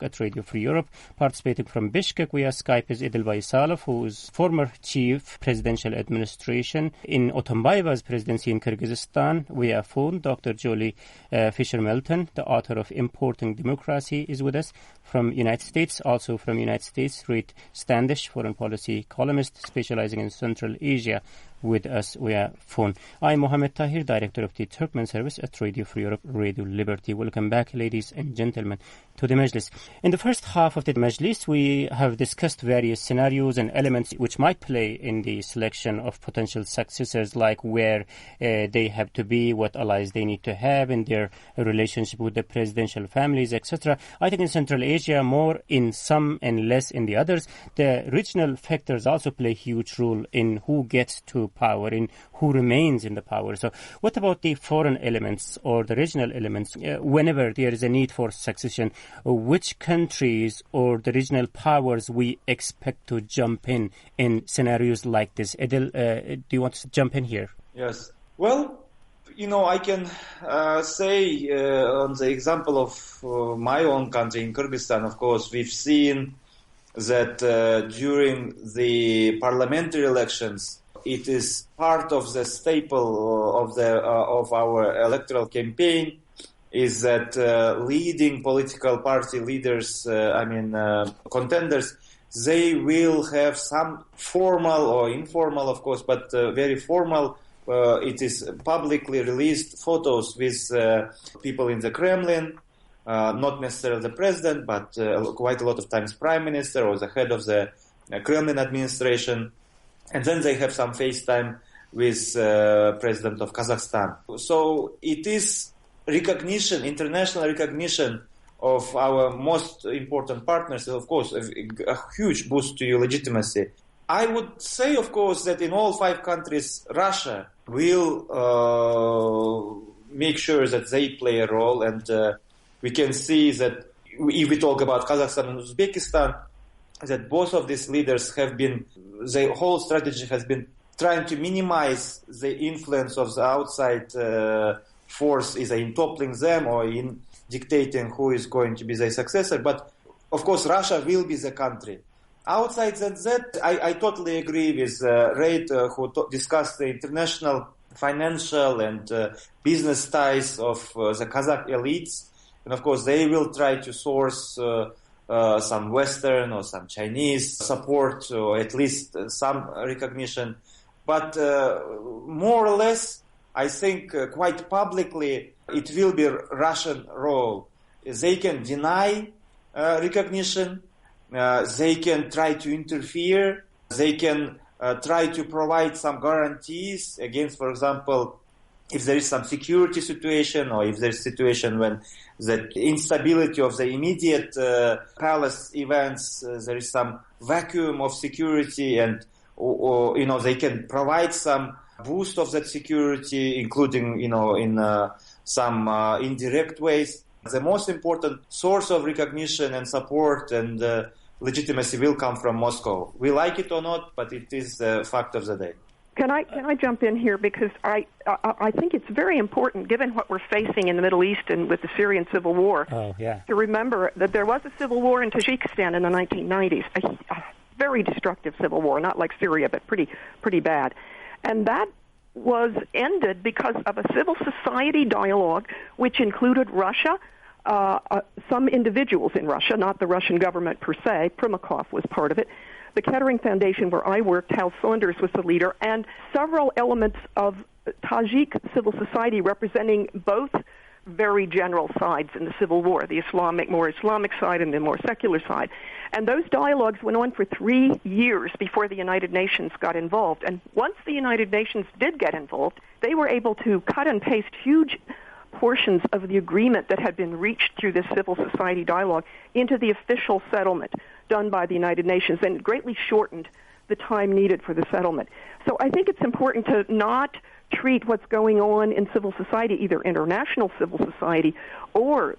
at Radio Free Europe. Participating from Bishkek via Skype is Idil Vaisalov, who is former chief presidential administration in Otunbayeva's presidency in Kyrgyzstan. Via phone, Dr. Jolie Fisher-Melton, the author of Importing Democracy, is with us. From United States, also from United States, Reed Standish, foreign policy columnist specializing in Central Asia, with us via phone. I'm Mohammed Tahir, Director of the Turkmen Service at Radio Free Europe, Radio Liberty. Welcome back, ladies and gentlemen, to the Majlis. In the first half of the Majlis, we have discussed various scenarios and elements which might play in the selection of potential successors, like where they have to be, what allies they need to have in their relationship with the presidential families, etc. I think in Central Asia, more in some and less in the others. The regional factors also play a huge role in who gets to power, in who remains in the power. So what about the foreign elements or the regional elements? Whenever there is a need for succession, which countries or the regional powers we expect to jump in scenarios like this? Edil, do you want to jump in here? Yes. Well, I can say on the example of my own country, in Kyrgyzstan, of course, we've seen that during the parliamentary elections, it is part of the staple of our electoral campaign is that leading political party leaders, contenders, they will have some formal or informal, of course, but very formal. It is publicly released photos with people in the Kremlin, not necessarily the president, but quite a lot of times prime minister or the head of the Kremlin administration. And then they have some FaceTime with President of Kazakhstan. So it is recognition, international recognition of our most important partners, of course, a huge boost to your legitimacy. I would say, of course, that in all 5 countries, Russia will make sure that they play a role. And we can see that if we talk about Kazakhstan and Uzbekistan, that both of these leaders have been, their whole strategy has been trying to minimize the influence of the outside force, either in toppling them or in dictating who is going to be their successor. But, of course, Russia will be the country. Outside that, I totally agree with Reid, who discussed the international financial and business ties of the Kazakh elites. And, of course, they will try to source some Western or some Chinese support, or at least some recognition. But more or less, I think quite publicly, it will be Russian role. They can deny recognition. They can try to interfere. They can try to provide some guarantees against, for example, if there is some security situation or if there is a situation when the instability of the immediate palace events, there is some vacuum of security and, they can provide some boost of that security, including, in some indirect ways. The most important source of recognition and support and legitimacy will come from Moscow. We like it or not, but it is the fact of the day. Can I jump in here, because I think it's very important, given what we're facing in the Middle East and with the Syrian civil war, to remember that there was a civil war in Tajikistan in the 1990s, a very destructive civil war, not like Syria, but pretty bad. And that was ended because of a civil society dialogue which included Russia, some individuals in Russia, not the Russian government per se. Primakov was part of it. The Kettering Foundation, where I worked, Hal Saunders was the leader, and several elements of Tajik civil society representing both very general sides in the civil war, the more Islamic side and the more secular side. And those dialogues went on for 3 years before the United Nations got involved. And once the United Nations did get involved, they were able to cut and paste huge portions of the agreement that had been reached through this civil society dialogue into the official settlement done by the United Nations, and greatly shortened the time needed for the settlement. So I think it's important to not treat what's going on in civil society, either international civil society or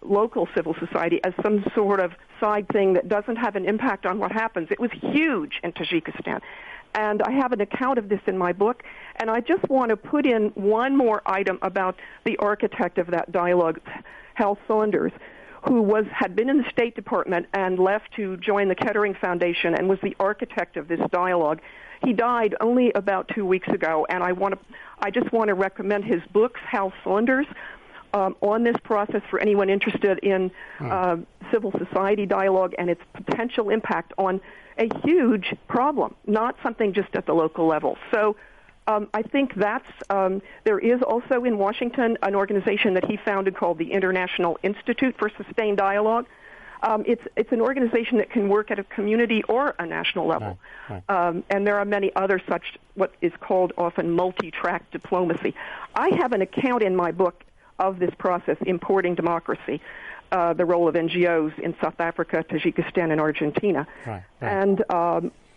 local civil society, as some sort of side thing that doesn't have an impact on what happens. It was huge in Tajikistan. And I have an account of this in my book, and I just want to put in one more item about the architect of that dialogue, Hal Saunders. who had been in the State Department and left to join the Kettering Foundation and was the architect of this dialogue. He died only about 2 weeks ago, and I just want to recommend his books, Hal Saunders, on this process for anyone interested in civil society dialogue and its potential impact on a huge problem, not something just at the local level. So I think there is also in Washington an organization that he founded called the International Institute for Sustained Dialogue. It's an organization that can work at a community or a national level. Right. And there are many other such, what is called often multi-track diplomacy. I have an account in my book of this process, Importing Democracy, the role of NGOs in South Africa, Tajikistan, and Argentina. Right. And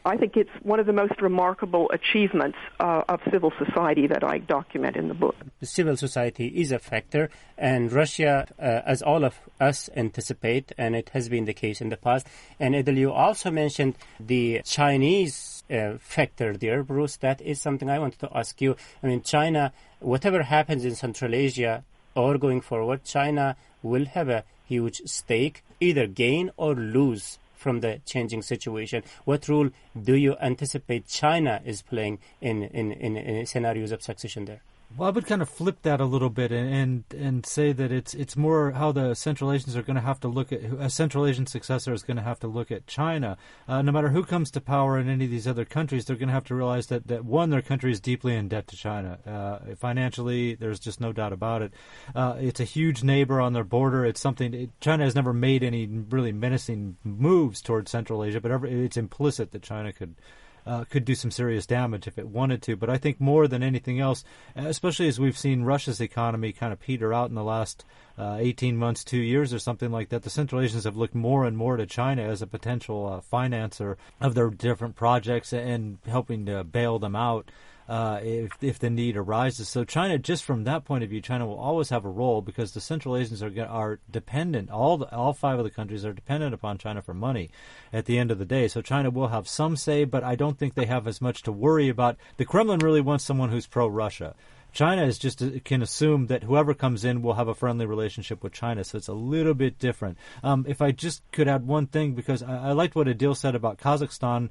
I think it's one of the most remarkable achievements of civil society that I document in the book. Civil society is a factor, and Russia, as all of us anticipate, and it has been the case in the past. And Edel, you also mentioned the Chinese factor there, Bruce. That is something I wanted to ask you. I mean, China, whatever happens in Central Asia or going forward, China will have a huge stake, either gain or lose from the changing situation. What role do you anticipate China is playing in scenarios of succession there? Well, I would kind of flip that a little bit and say that it's more how the Central Asians are going to have to look at, a Central Asian successor is going to have to look at China. No matter who comes to power in any of these other countries, they're going to have to realize that one, their country is deeply in debt to China. Financially, there's just no doubt about it. It's a huge neighbor on their border. It's something, China has never made any really menacing moves towards Central Asia, but it's implicit that China could do some serious damage if it wanted to. But I think more than anything else, especially as we've seen Russia's economy kind of peter out in the last 18 months, 2 years or something like that, the Central Asians have looked more and more to China as a potential financer of their different projects and helping to bail them out if the need arises. So China, just from that point of view, China will always have a role because the Central Asians are dependent. All five of the countries are dependent upon China for money at the end of the day. So China will have some say, but I don't think they have as much to worry about. The Kremlin really wants someone who's pro-Russia. China is can assume that whoever comes in will have a friendly relationship with China, so it's a little bit different. If I just could add one thing, because I liked what Adil said about Kazakhstan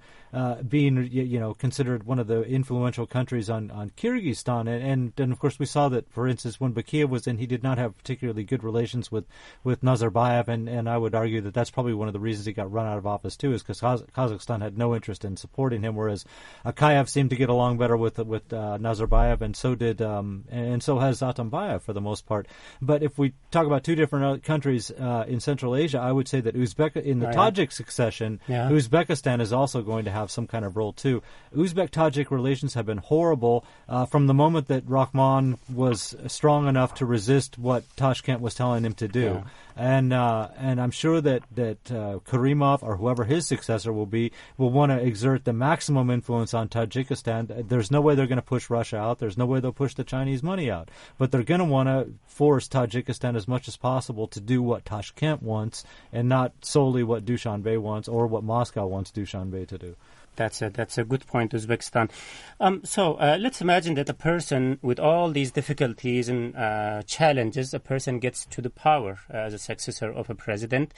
being, considered one of the influential countries on Kyrgyzstan, and of course we saw that, for instance, when Bakiyev was in, he did not have particularly good relations with Nazarbayev, and I would argue that that's probably one of the reasons he got run out of office too, is because Kazakhstan had no interest in supporting him, whereas Akayev seemed to get along better with Nazarbayev, and so did. And so has Atambayev for the most part. But if we talk about two different countries in Central Asia, I would say that in the Tajik succession, Uzbekistan is also going to have some kind of role too. Uzbek-Tajik relations have been horrible from the moment that Rahman was strong enough to resist what Tashkent was telling him to do. Yeah. And I'm sure that Karimov or whoever his successor will want to exert the maximum influence on Tajikistan. There's no way they're going to push Russia out. There's no way they'll push the Chinese money out. But they're going to want to force Tajikistan as much as possible to do what Tashkent wants and not solely what Dushanbe wants or what Moscow wants Dushanbe to do. That's a good point, Uzbekistan. So let's imagine that a person with all these difficulties and challenges, a person gets to the power as a successor of a president.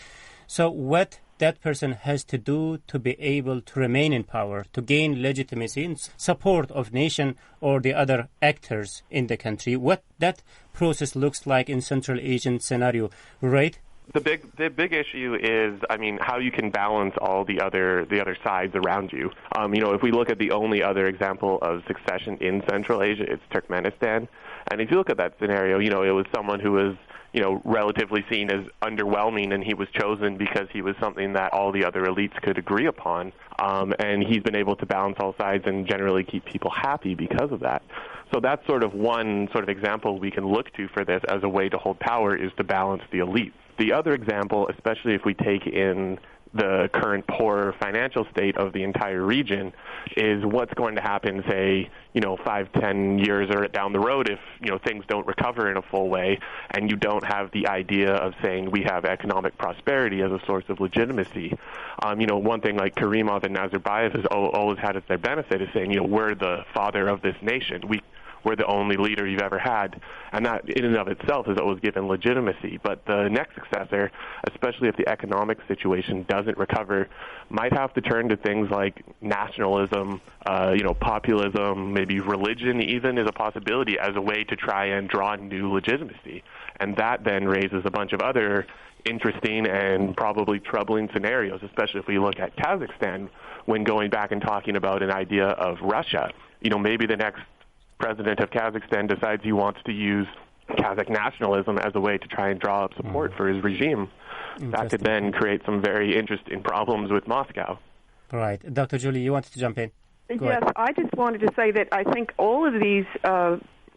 So what that person has to do to be able to remain in power, to gain legitimacy and support of nation or the other actors in the country, what that process looks like in Central Asian scenario, right? The big issue is, how you can balance all the other sides around you. If we look at the only other example of succession in Central Asia, it's Turkmenistan. And if you look at that scenario, it was someone who was, relatively seen as underwhelming, and he was chosen because he was something that all the other elites could agree upon. And he's been able to balance all sides and generally keep people happy because of that. So that's sort of one sort of example we can look to for this as a way to hold power, is to balance the elites. The other example, especially if we take in the current poor financial state of the entire region, is what's going to happen, say, 5-10 years or down the road if, things don't recover in a full way and you don't have the idea of saying we have economic prosperity as a source of legitimacy. One thing like Karimov and Nazarbayev has always had as their benefit is saying, we're the father of this nation. we're the only leader you've ever had. And that in and of itself is always given legitimacy. But the next successor, especially if the economic situation doesn't recover, might have to turn to things like nationalism, populism, maybe religion even is a possibility as a way to try and draw new legitimacy. And that then raises a bunch of other interesting and probably troubling scenarios, especially if we look at Kazakhstan when going back and talking about an idea of Russia. Maybe the next president of Kazakhstan decides he wants to use Kazakh nationalism as a way to try and draw up support for his regime. That could then create some very interesting problems with Moscow. Right. Dr. Julie, you wanted to jump in? Go ahead. I just wanted to say that I think all of these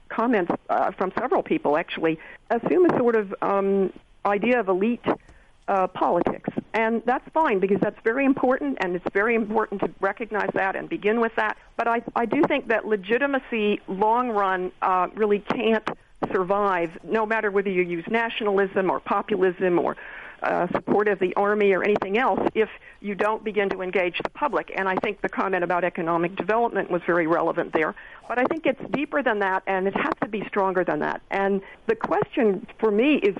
comments from several people actually assume a sort of idea of elite politics. And that's fine because that's very important, and it's very important to recognize that and begin with that. But I do think that legitimacy, long run, really can't survive, no matter whether you use nationalism or populism or support of the army or anything else, if you don't begin to engage the public. And I think the comment about economic development was very relevant there. But I think it's deeper than that, and it has to be stronger than that. And the question for me is,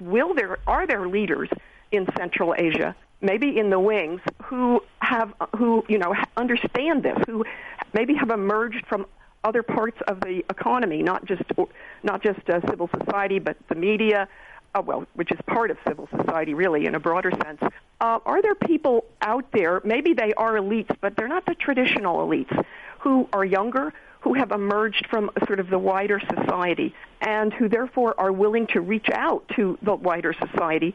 are there leaders in Central Asia, maybe in the wings, who understand this, who maybe have emerged from other parts of the economy, not just civil society, but the media, which is part of civil society, really, in a broader sense. Are there people out there, maybe they are elites, but they're not the traditional elites, who are younger, who have emerged from sort of the wider society, and who therefore are willing to reach out to the wider society,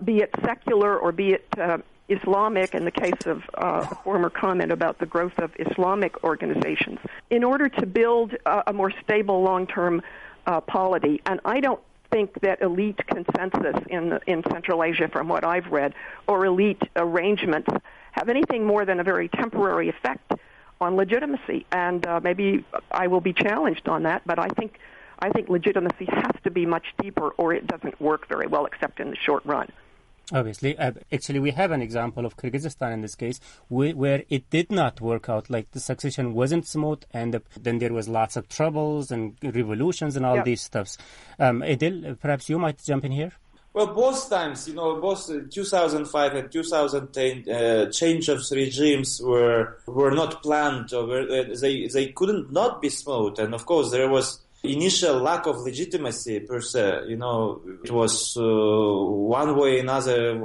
be it secular or be it Islamic, in the case of a former comment about the growth of Islamic organizations, in order to build a more stable long-term polity. And I don't think that elite consensus in Central Asia, from what I've read, or elite arrangements have anything more than a very temporary effect on legitimacy. And maybe I will be challenged on that, but I think legitimacy has to be much deeper, or it doesn't work very well, except in the short run. Obviously. Actually, we have an example of Kyrgyzstan in this case where it did not work out. Like, the succession wasn't smooth, and then there was lots of troubles and revolutions and all these stuffs. Edil, perhaps you might jump in here? Well, both times, both 2005 and 2010 change of regimes were not planned, or they couldn't not be smooth. And of course, there was initial lack of legitimacy per se. It was one way or another,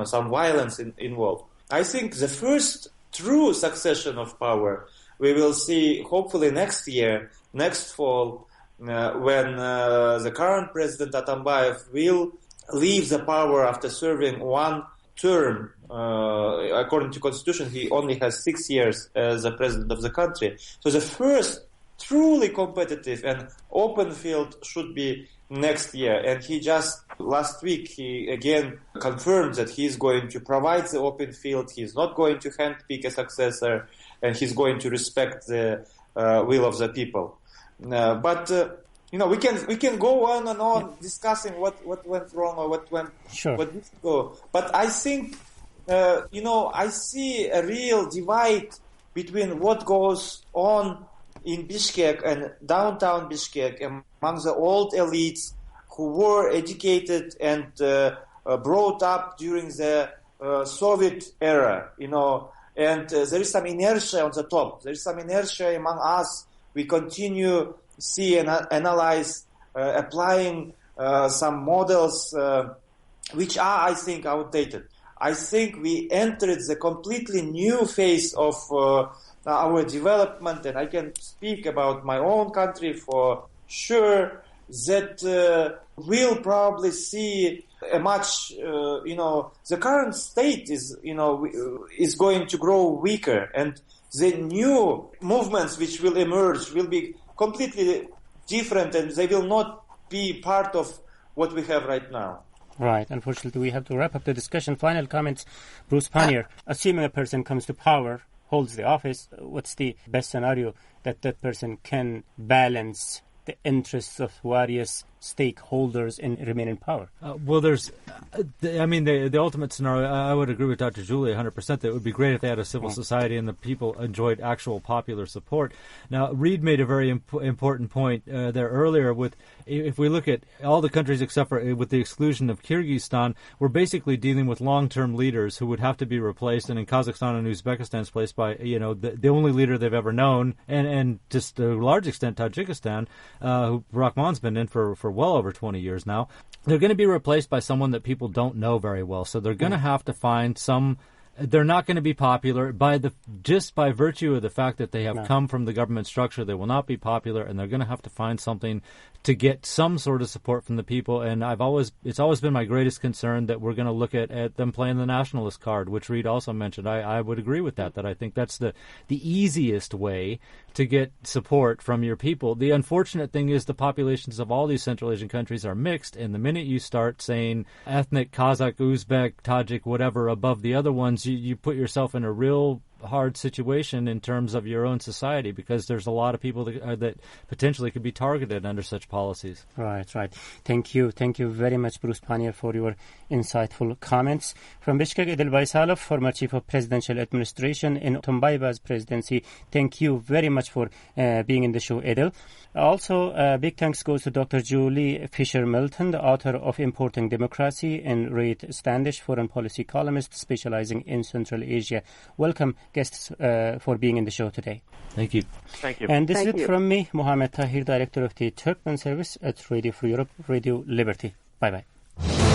some violence involved. I think the first true succession of power we will see hopefully next year, next fall, when the current President Atambayev will leave the power after serving one term. According to Constitution, he only has 6 years as the president of the country. So the first truly competitive and open field should be next year. And he just last week, he again confirmed that he's going to provide the open field. He's not going to handpick a successor, and he's going to respect the will of the people. But we can go on and on discussing what went wrong or what didn't go. But I think, I see a real divide between what goes on in Bishkek and downtown Bishkek among the old elites who were educated and brought up during the Soviet era, and there is some inertia on the top. There is some inertia among us. We continue see and analyze, applying some models which are, I think, outdated. I think we entered the completely new phase of our development, and I can speak about my own country for sure, that we'll probably see a much, the current state is going to grow weaker, and the new movements which will emerge will be completely different, and they will not be part of what we have right now. Right. Unfortunately, we have to wrap up the discussion. Final comments, Bruce Pannier. Assuming a person comes to power, holds the office, what's the best scenario that person can balance the interests of various stakeholders remain in power? Well, there's, the ultimate scenario, I would agree with Dr. Julie 100% that it would be great if they had a civil society and the people enjoyed actual popular support. Now, Reed made a very important point there earlier with, if we look at all the countries except for, with the exclusion of Kyrgyzstan, we're basically dealing with long-term leaders who would have to be replaced, and in Kazakhstan and Uzbekistan's place by, the only leader they've ever known, and just to a large extent Tajikistan, who Rahman's been in for well over 20 years now. They're going to be replaced by someone that people don't know very well, so they're going to have to find some. They're not going to be popular just by virtue of the fact that they have come from the government structure. They will not be popular, and they're going to have to find something to get some sort of support from the people. And it's always been my greatest concern that we're going to look at them playing the nationalist card, which Reed also mentioned. I would agree with that I think that's the easiest way to get support from your people. The unfortunate thing is the populations of all these Central Asian countries are mixed, and the minute you start saying ethnic Kazakh, Uzbek, Tajik, whatever above the other ones, you put yourself in a real hard situation in terms of your own society, because there's a lot of people that potentially could be targeted under such policies. Right. Thank you very much, Bruce Pannier, for your insightful comments. From Bishkek, Edil Baysalov, former Chief of Presidential Administration in Otunbayev's presidency. Thank you very much for being in the show, Edil. Also, big thanks goes to Dr. Julie Fisher-Milton, the author of Importing Democracy, and Reed Standish, foreign policy columnist specializing in Central Asia. Welcome, guests, for being in the show today. Thank you. Thank you. And this is it from me, Mohammed Tahir, Director of the Turkmen Service at Radio Free Europe, Radio Liberty. Bye-bye.